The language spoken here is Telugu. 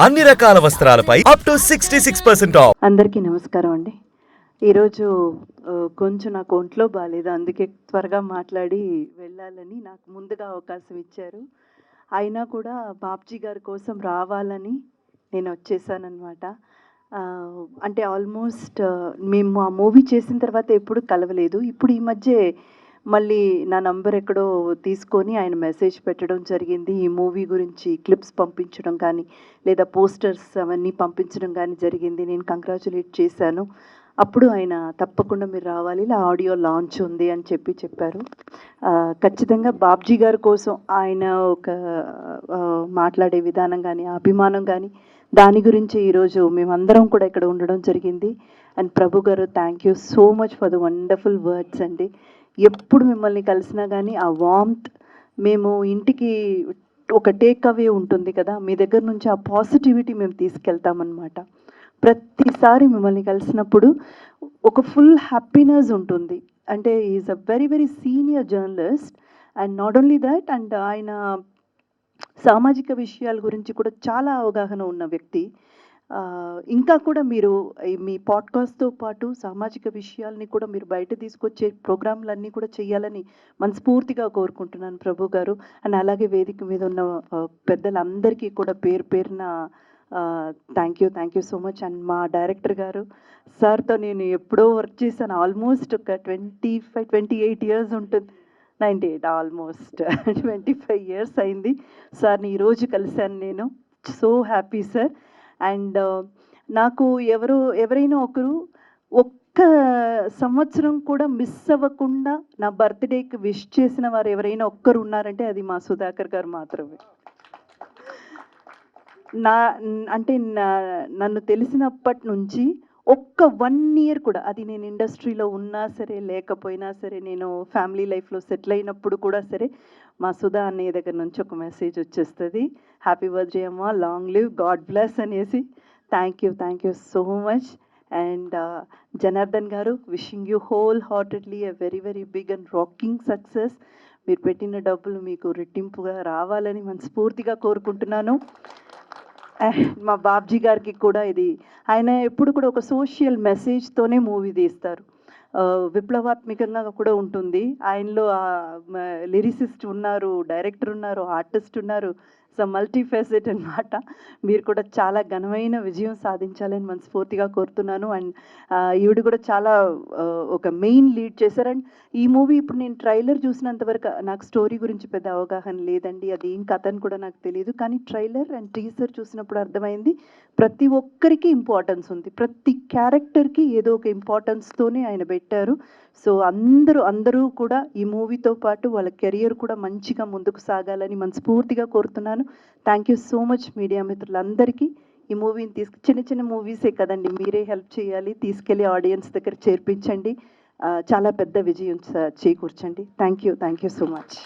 అన్ని రకాల వస్త్రాలపై అప్ టు 66% ఆఫ్. అందరికీ నమస్కారం అండి. ఈరోజు కొంచెం నాకు ఒంట్లో బాగాలేదు, అందుకే త్వరగా మాట్లాడి వెళ్ళాలని నాకు ముందుగా అవకాశం ఇచ్చారు. అయినా కూడా బాబ్జీ గారి కోసం రావాలని నేను వచ్చేసానమాట. అంటే ఆల్మోస్ట్ మేము ఆ మూవీ చేసిన తర్వాత ఎప్పుడు కలవలేదు. ఇప్పుడు ఈ మధ్య మళ్ళీ నా నంబర్ ఎక్కడో తీసుకొని ఆయన మెసేజ్ పెట్టడం జరిగింది. ఈ మూవీ గురించి క్లిప్స్ పంపించడం కానీ లేదా పోస్టర్స్ అవన్నీ పంపించడం కానీ జరిగింది. నేను కంగ్రాచులేట్ చేశాను. అప్పుడు ఆయన తప్పకుండా మీరు రావాలి, ఇలా ఆడియో లాంచ్ ఉంది అని చెప్పారు. ఖచ్చితంగా బాబ్జీ గారి కోసం ఆయన ఒక మాట్లాడే విధానం కానీ అభిమానం కానీ దాని గురించి ఈరోజు మేమందరం కూడా ఇక్కడ ఉండడం జరిగింది. అండ్ ప్రభు గారు, thank you so much for the wonderful words అండి. ఎప్పుడు మిమ్మల్ని కలిసినా కానీ ఆ వార్మ్త్, మేము ఇంటికి ఒక టేక్ అవే ఉంటుంది కదా, మీ దగ్గర నుంచి ఆ పాజిటివిటీ మేము తీసుకెళ్తామన్నమాట. ప్రతిసారి మిమ్మల్ని కలిసినప్పుడు ఒక ఫుల్ హ్యాపీనెస్ ఉంటుంది. అంటే is a very very senior journalist and not only that, and ఆయన సామాజిక విషయాల గురించి కూడా చాలా అవగాహన ఉన్న వ్యక్తి. ఇంకా కూడా మీరు మీ పాడ్కాస్ట్తో పాటు సామాజిక విషయాల్ని కూడా మీరు బయట తీసుకొచ్చే ప్రోగ్రాంలన్నీ కూడా చేయాలని మనస్ఫూర్తిగా కోరుకుంటున్నాను ప్రభు గారు. అండ్ అలాగే వేదిక మీద ఉన్న పెద్దలందరికీ కూడా పేరు పేరున thank you so much. And మా డైరెక్టర్ గారు సార్తో నేను ఎప్పుడో వర్క్ చేశాను, ఆల్మోస్ట్ ఒక 28 ఇయర్స్ ఉంటుంది. 98 ఆల్మోస్ట్ 25 ఇయర్స్ అయింది. సార్ని ఈరోజు కలిశాను నేను. So happy sir. అండ్ నాకు ఎవరైనా ఒకరు ఒక్క సంవత్సరం కూడా మిస్ అవ్వకుండా నా బర్త్డేకి విష్ చేసిన వారు ఎవరైనా ఒక్కరు ఉన్నారంటే అది మా సుధాకర్ గారు మాత్రమే. నన్ను తెలిసినప్పటి నుంచి ఒక్క 1 ఇయర్ కూడా, అది నేను ఇండస్ట్రీలో ఉన్నా సరే లేకపోయినా సరే, నేను ఫ్యామిలీ లైఫ్లో సెటిల్ అయినప్పుడు కూడా సరే, మా సుధా అన్నయ్య దగ్గర నుంచి ఒక మెసేజ్ వచ్చేస్తుంది, హ్యాపీ బర్త్డే అమ్మా, లాంగ్ లివ్, గాడ్ బ్లెస్ అనేసి. Thank you so much. And Janardhan garu, wishing you whole heartedly a very very big and rocking success. మీరు పెట్టిన డబ్బులు మీకు రెట్టింపుగా రావాలని మనస్ఫూర్తిగా కోరుకుంటున్నాను. మా బాబ్జీ గారికి కూడా ఇది, ఆయన ఎప్పుడు కూడా ఒక సోషల్ మెసేజ్తోనే మూవీ తీస్తారు. విప్లవాత్మకంగా కూడా ఉంటుంది. ఆయనలో లిరిసిస్ట్ ఉన్నారు, డైరెక్టర్ ఉన్నారు, ఆర్టిస్ట్ ఉన్నారు. సో మల్టీఫెసెట్ అనమాట. మీరు కూడా చాలా ఘనమైన విజయం సాధించాలని మనస్ఫూర్తిగా కోరుతున్నాను. అండ్ ఈవిడ కూడా చాలా ఒక మెయిన్ లీడ్ చేశారు. అండ్ ఈ మూవీ ఇప్పుడు నేను ట్రైలర్ చూసినంతవరకు, నాకు స్టోరీ గురించి పెద్ద అవగాహన లేదండి, అది ఏం కథ అని కూడా నాకు తెలియదు. కానీ ట్రైలర్ అండ్ టీజర్ చూసినప్పుడు అర్థమైంది ప్రతి ఒక్కరికి ఇంపార్టెన్స్ ఉంది, ప్రతి క్యారెక్టర్కి ఏదో ఒక ఇంపార్టెన్స్తోనే ఆయన పెట్టారు. సో అందరూ కూడా ఈ మూవీతో పాటు వాళ్ళ కెరియర్ కూడా మంచిగా ముందుకు సాగాలని మనస్ఫూర్తిగా కోరుతున్నాను. Thank you so much media మిత్రులందరికీ. ఈ మూవీని చిన్న మూవీసే కదండి, మీరే హెల్ప్ చేయాలి, తీసుకెళ్ళి ఆడియన్స్ దగ్గర చేర్పించండి, చాలా పెద్ద విజయం చేకూర్చండి. Thank you so much.